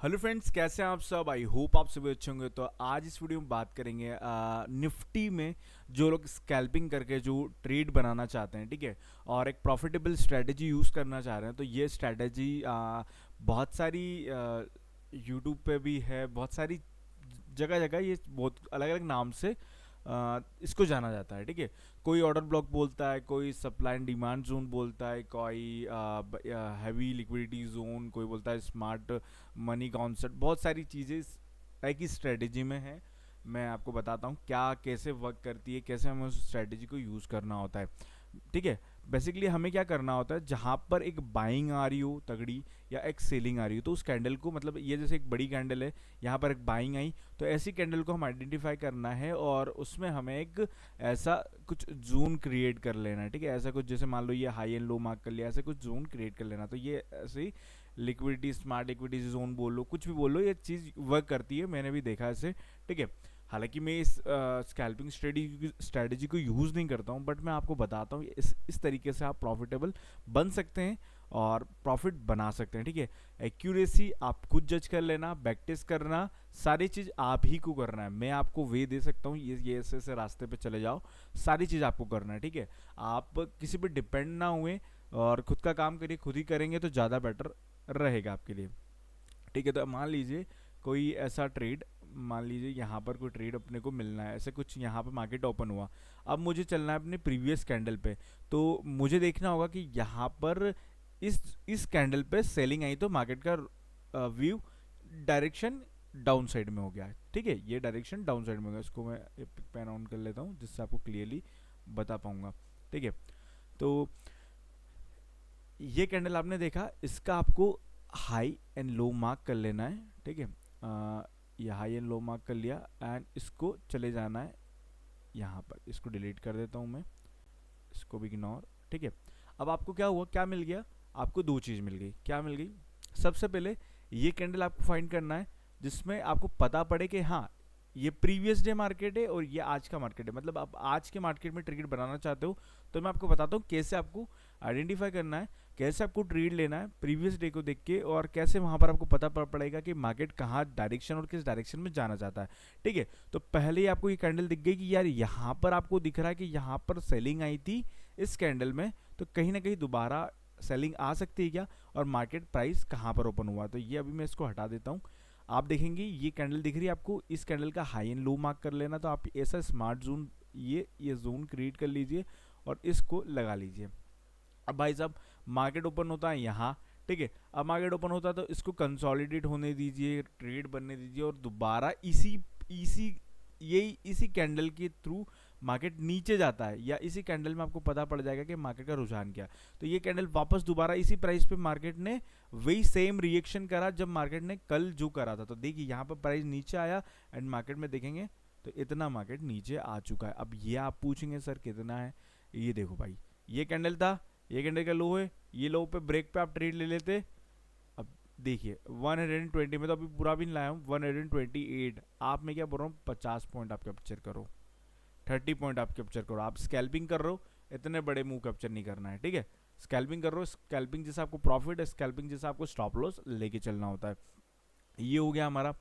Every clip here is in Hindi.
हेलो फ्रेंड्स, कैसे हैं आप सब। आई होप आप सभी अच्छे होंगे। तो आज इस वीडियो में बात करेंगे निफ्टी में जो लोग स्कैल्पिंग करके जो ट्रेड बनाना चाहते हैं, ठीक है, और एक प्रॉफिटेबल स्ट्रेटजी यूज़ करना चाह रहे हैं। तो ये स्ट्रेटजी बहुत सारी यूट्यूब पे भी है, बहुत सारी जगह जगह ये बहुत अलग अलग नाम से इसको जाना जाता है, ठीक है। कोई ऑर्डर ब्लॉक बोलता है, कोई सप्लाई एंड डिमांड जोन बोलता है, कोई हैवी लिक्विडिटी जोन, कोई बोलता है स्मार्ट मनी कॉन्सेप्ट। बहुत सारी चीज़ें एक ही स्ट्रेटजी में है। मैं आपको बताता हूँ क्या कैसे वर्क करती है, कैसे हमें उस स्ट्रेटजी को यूज़ करना होता है, ठीक है। बेसिकली हमें क्या करना होता है, जहाँ पर एक बाइंग आ रही हो तगड़ी या एक सेलिंग आ रही हो, तो उस कैंडल को, मतलब ये जैसे एक बड़ी कैंडल है, यहाँ पर एक बाइंग आई, तो ऐसी कैंडल को हम आइडेंटिफाई करना है और उसमें हमें एक ऐसा कुछ जोन क्रिएट कर लेना है, ठीक है। ऐसा कुछ जैसे मान लो ये हाई एंड लो मार्क कर लिया, ऐसे कुछ जोन क्रिएट कर लेना। तो ये ऐसे ही लिक्विडिटी, स्मार्ट लिक्विडिटी जोन बोल लो, कुछ भी बोल लो, ये चीज़ वर्क करती है। मैंने भी देखा ऐसे, ठीक है। हालांकि मैं इस स्कैल्पिंग स्ट्रेटजी को यूज़ नहीं करता हूँ, बट मैं आपको बताता हूँ इस तरीके से आप प्रॉफिटेबल बन सकते हैं और प्रॉफिट बना सकते हैं, ठीक है। एक्यूरेसी आप खुद जज कर लेना, बैक टेस्ट करना, सारी चीज़ आप ही को करना है। मैं आपको वे दे सकता हूँ, ये ऐसे रास्ते पे चले जाओ, सारी चीज़ आपको करना है, ठीक है। आप किसी पे डिपेंड ना हुए और खुद का काम करिए, खुद ही करेंगे तो ज़्यादा बेटर रहेगा आपके लिए, ठीक है। तो मान लीजिए कोई ऐसा ट्रेड, मान लीजिए यहाँ पर कोई ट्रेड अपने को मिलना है, ऐसे कुछ यहाँ पर मार्केट ओपन हुआ। अब मुझे चलना है अपने प्रीवियस कैंडल पे, तो मुझे देखना होगा कि यहाँ पर इस कैंडल पे सेलिंग आई तो मार्केट का व्यू डायरेक्शन डाउन साइड में हो गया, ठीक है। ये डायरेक्शन डाउन साइड में हो गया। इसको मैं पेन ऑन कर लेता हूँ जिससे आपको क्लियरली बता पाऊंगा, ठीक है। तो ये कैंडल आपने देखा, इसका आपको हाई एंड लो मार्क कर लेना है, ठीक है। ये हाई एंड लो मार्क कर लिया एंड इसको चले जाना है यहाँ पर। इसको डिलीट कर देता हूँ मैं, इसको भी इग्नोर, ठीक है। अब आपको क्या हुआ, क्या मिल गया, आपको दो चीज़ मिल गई। क्या मिल गई? सबसे पहले ये कैंडल आपको फाइंड करना है जिसमें आपको पता पड़े कि हाँ, ये प्रीवियस डे मार्केट है और ये आज का मार्केट है। मतलब आप आज के मार्केट में ट्रेड बनाना चाहते हो, तो मैं आपको बताता हूँ कैसे आपको आइडेंटिफाई करना है, कैसे आपको ट्रेड लेना है प्रीवियस डे को देख के, और कैसे वहाँ पर आपको पता पड़ेगा कि मार्केट कहाँ डायरेक्शन और किस डायरेक्शन में जाना चाहता है, ठीक है। तो पहले ही आपको ये कैंडल दिख गई कि यार यहाँ पर आपको दिख रहा है कि यहाँ पर सेलिंग आई थी इस कैंडल में, तो कहीं ना कहीं दोबारा सेलिंग आ सकती है क्या, और मार्केट प्राइस कहाँ पर ओपन हुआ। तो ये अभी मैं इसको हटा देता हूँ। आप देखेंगे ये कैंडल दिख रही है आपको, इस कैंडल का हाई एंड लो मार्क कर लेना। तो आप ऐसा स्मार्ट जोन, ये जोन क्रिएट कर लीजिए और इसको लगा लीजिए। अब भाई साहब मार्केट ओपन होता है यहाँ, ठीक है। अब मार्केट ओपन होता है तो इसको कंसोलिडेट होने दीजिए, ट्रेड बनने दीजिए, और दोबारा इसी इसी यही इसी कैंडल के थ्रू मार्केट नीचे जाता है, या इसी कैंडल में आपको पता पड़ जाएगा कि मार्केट का रुझान क्या। तो ये कैंडल वापस दोबारा इसी प्राइस पे मार्केट ने वही सेम रिएक्शन करा जब मार्केट ने कल जो करा था। तो देखिए यहाँ पर प्राइस नीचे आया एंड मार्केट में देखेंगे तो इतना मार्केट नीचे आ चुका है। अब ये आप पूछेंगे सर कितना है, ये देखो भाई, ये कैंडल था, ये कैंडल का लो है, ये लो पे ब्रेक पे आप ट्रेड ले लेते। अब देखिए 120 में तो अभी पूरा भी नहीं लाया हूँ, 128। आप मैं क्या बोल रहा हूँ, 50 पॉइंट आप कैप्चर करो, 30 पॉइंट आप कैप्चर करो। आप स्कैल्पिंग कर रहे हो, इतने बड़े मूव कैप्चर नहीं करना है, ठीक है। स्कैल्पिंग कर रहे हो, स्कैल्पिंग जैसा आपको प्रॉफिट है, स्कैल्पिंग जैसा आपको स्टॉप लॉस लेके चलना होता है। ये हो गया हमारा,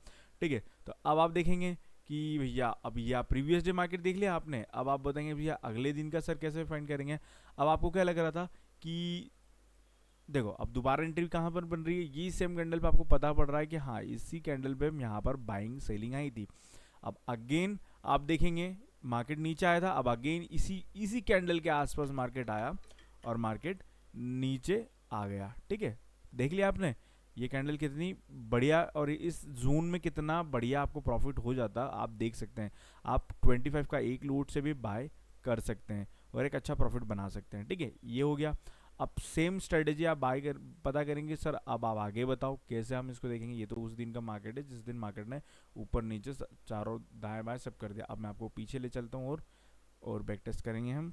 ठीक है। तो अब आप देखेंगे कि भैया अब ये आप प्रीवियस डे मार्केट देख लिया आपने, अब आप बताएंगे भैया अगले दिन का सर कैसे फाइंड करेंगे। अब आपको क्या लग रहा था कि देखो अब दोबारा एंट्री कहाँ पर बन रही है, ये सेम कैंडल पे आपको पता पड़ रहा है कि हाँ इसी कैंडल पे यहाँ पर बाइंग सेलिंग आई थी। अब अगेन आप देखेंगे मार्केट नीचे आया था, अब अगेन इसी इसी कैंडल के आसपास मार्केट आया और मार्केट नीचे आ गया, ठीक है। देख लिया आपने ये कैंडल कितनी बढ़िया, और इस जोन में कितना बढ़िया आपको प्रॉफिट हो जाता आप देख सकते हैं। आप 25 का एक लूट से भी बाय कर सकते हैं और एक अच्छा प्रॉफिट बना सकते हैं, ठीक है। ये हो गया। अब सेम स्ट्रेटेजी आप बाय कर पता करेंगे सर, अब आप आगे बताओ कैसे हम इसको देखेंगे। ये तो उस दिन का मार्केट है जिस दिन मार्केट ने ऊपर नीचे चारों दाएं बाएं सब कर दिया। अब मैं आपको पीछे ले चलता हूँ और बैक टेस्ट करेंगे हम,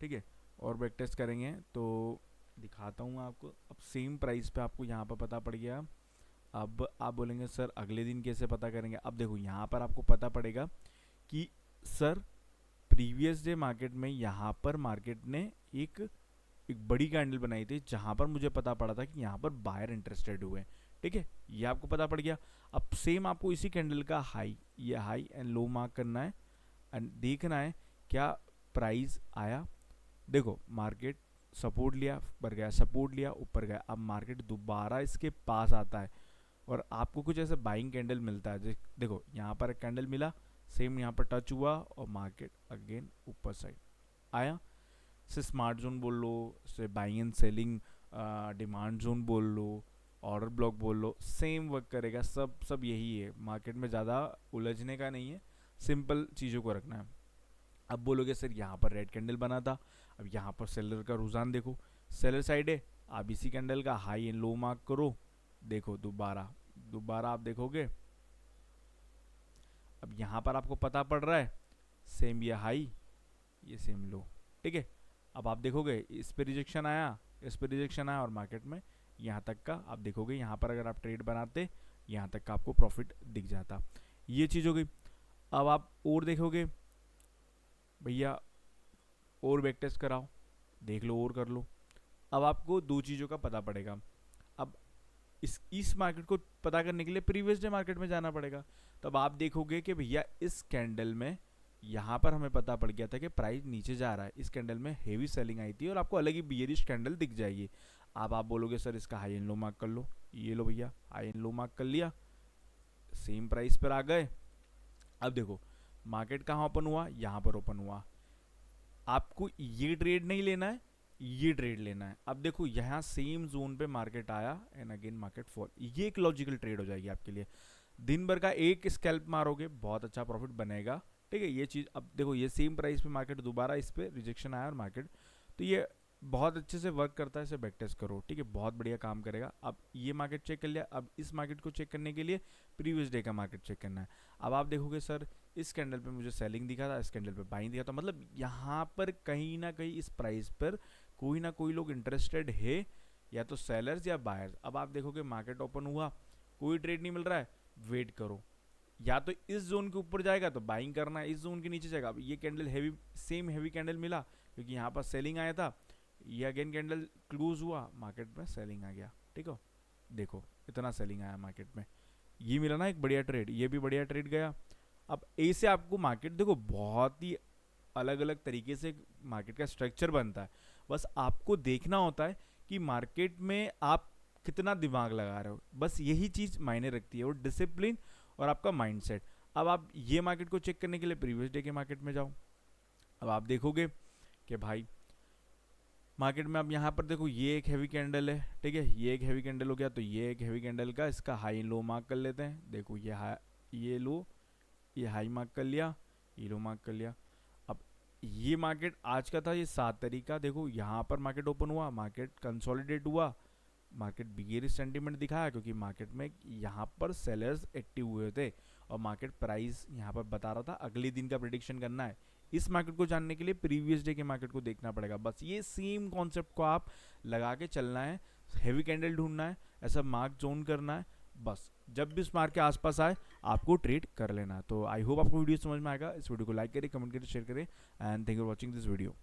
ठीक है। और बैक टेस्ट करेंगे तो दिखाता हूँ आपको। अब सेम प्राइस पे आपको यहाँ पर पता पड़ गया। अब आप बोलेंगे सर अगले दिन कैसे पता करेंगे। अब देखो यहाँ पर आपको पता पड़ेगा कि सर प्रीवियस डे मार्केट में यहाँ पर मार्केट ने एक एक बड़ी कैंडल बनाई थी जहां पर मुझे पता पड़ा था कि यहाँ पर बायर इंटरेस्टेड हुए हैं, ठीक है, ये आपको पता पड़ गया। अब सेम आपको इसी कैंडल का हाई, ये हाई एंड लो मार्क करना है एंड देखना है क्या प्राइस आया। देखो मार्केट सपोर्ट लिया, ऊपर गया, सपोर्ट लिया, ऊपर गया, अब मार्केट दोबारा इसके पास आता है और आपको कुछ ऐसा बाइंग कैंडल मिलता है। देखो यहाँ पर एक कैंडल मिला, सेम यहाँ पर टच हुआ और मार्केट अगेन ऊपर साइड आया। से स्मार्ट जोन बोल लो, से buying and selling demand zone बोल लो, ऑर्डर ब्लॉक बोल लो, सेम वर्क करेगा। सब यही है, मार्केट में ज़्यादा उलझने का नहीं है, सिंपल चीज़ों को रखना है। अब बोलोगे सर यहाँ पर रेड कैंडल बना था, अब यहाँ पर सेलर का रुझान देखो, सेलर साइड है, आप इसी कैंडल का हाई एंड लो मार्क करो, देखो दोबारा आप देखोगे, अब यहाँ पर आपको पता पड़ रहा है सेम ये हाई, ये सेम लो, ठीक है। अब आप देखोगे इस पे रिजेक्शन आया, इस पे रिजेक्शन आया और मार्केट में यहाँ तक का आप देखोगे, यहाँ पर अगर आप ट्रेड बनाते यहाँ तक का आपको प्रॉफिट दिख जाता। ये चीज़ हो गई। अब आप और देखोगे भैया और बैक टेस्ट कराओ, देख लो और कर लो। अब आपको दो चीज़ों का पता पड़ेगा। अब इस मार्केट को पता करने के लिए प्रीवियस डे मार्केट में जाना पड़ेगा। तो अब आप देखोगे कि भैया इस कैंडल में यहाँ पर हमें पता पड़ गया था कि प्राइस नीचे जा रहा है, इस कैंडल में हेवी सेलिंग आई थी और आपको अलग ही बियरिश कैंडल दिख जाएगी। अब आप बोलोगे सर इसका हाई एंड लो मार्क कर लो, ये लो भैया हाई एंड लो मार्क कर लिया, सेम प्राइस पर आ गए। अब देखो मार्केट कहाँ ओपन हुआ, यहाँ पर ओपन हुआ, आपको ये ट्रेड नहीं लेना है, ये ट्रेड लेना है। अब देखो यहाँ सेम जोन पे मार्केट आया एंड अगेन मार्केट फॉल, ये एक लॉजिकल ट्रेड हो जाएगी आपके लिए। दिन भर का एक स्कैल्प मारोगे, बहुत अच्छा प्रॉफिट बनेगा, ठीक है। ये चीज़ अब देखो ये सेम प्राइस पे मार्केट दोबारा इस पे रिजेक्शन आया और मार्केट, तो ये बहुत अच्छे से वर्क करता है, इसे बैक टेस्ट करो, ठीक है, बहुत बढ़िया काम करेगा। अब ये मार्केट चेक कर लिया, अब इस मार्केट को चेक करने के लिए प्रीवियस डे का मार्केट चेक करना है। अब आप देखोगे सर इस कैंडल पे मुझे सेलिंग दिखा था, इस कैंडल पे बाइंग दिखा था, मतलब यहाँ पर कहीं ना कहीं इस प्राइस पर कोई ना कोई लोग इंटरेस्टेड है, या तो सेलर्स या बायर्स। अब आप देखोगे मार्केट ओपन हुआ, कोई ट्रेड नहीं मिल रहा है, वेट करो, या तो इस जोन के ऊपर जाएगा तो बाइंग करना है, इस जोन के नीचे जाएगा। अब ये candle heavy, same heavy candle मिला क्योंकि यहाँ पर सेलिंग आया था, ये अगेन कैंडल क्लोज हुआ, मार्केट में सेलिंग आ गया, ठीक है। देखो इतना सेलिंग आया मार्केट में, ये मिला ना एक बढ़िया ट्रेड, ये भी बढ़िया ट्रेड गया। अब ऐसे आपको मार्केट देखो बहुत ही अलग अलग तरीके से मार्केट का स्ट्रक्चर बनता है, बस आपको देखना होता है कि मार्केट में आप कितना दिमाग लगा रहे हो, बस यही चीज़ मायने रखती है, और डिसिप्लिन और आपका माइंडसेट। अब आप ये मार्केट को चेक करने के लिए प्रीवियस डे के मार्केट में जाओ, अब आप देखोगे कि भाई मार्केट में, अब यहाँ पर देखो ये एक हैवी कैंडल है, ठीक है, ये एक हैवी कैंडल हो गया, तो ये एक हैवी कैंडल का इसका हाई लो मार्क कर लेते हैं। देखो ये हाई, ये लो, ये हाई मार्क कर लिया, ये लो मार्क कर लिया। अब ये मार्केट आज का था, ये 7 तारीख का, देखो यहाँ पर मार्केट ओपन हुआ, मार्केट कंसोलिडेट हुआ, मार्केट बिगेरिश सेंटीमेंट दिखाया क्योंकि मार्केट में यहाँ पर सेलर्स एक्टिव हुए थे और मार्केट प्राइस यहाँ पर बता रहा था अगले दिन का प्रेडिक्शन करना है। इस मार्केट को जानने के लिए प्रीवियस डे के मार्केट को देखना पड़ेगा, बस ये सेम कॉन्सेप्ट को आप लगा के चलना है, हैवी कैंडल ढूंढना है, ऐसा मार्क जोन करना है, बस जब भी उस मार्क के आसपास आए आपको ट्रेड कर लेना है। तो आई होप आपको वीडियो समझ में आएगा। इस वीडियो को लाइक करें, कमेंट करें, शेयर करें and thank you for watching this video.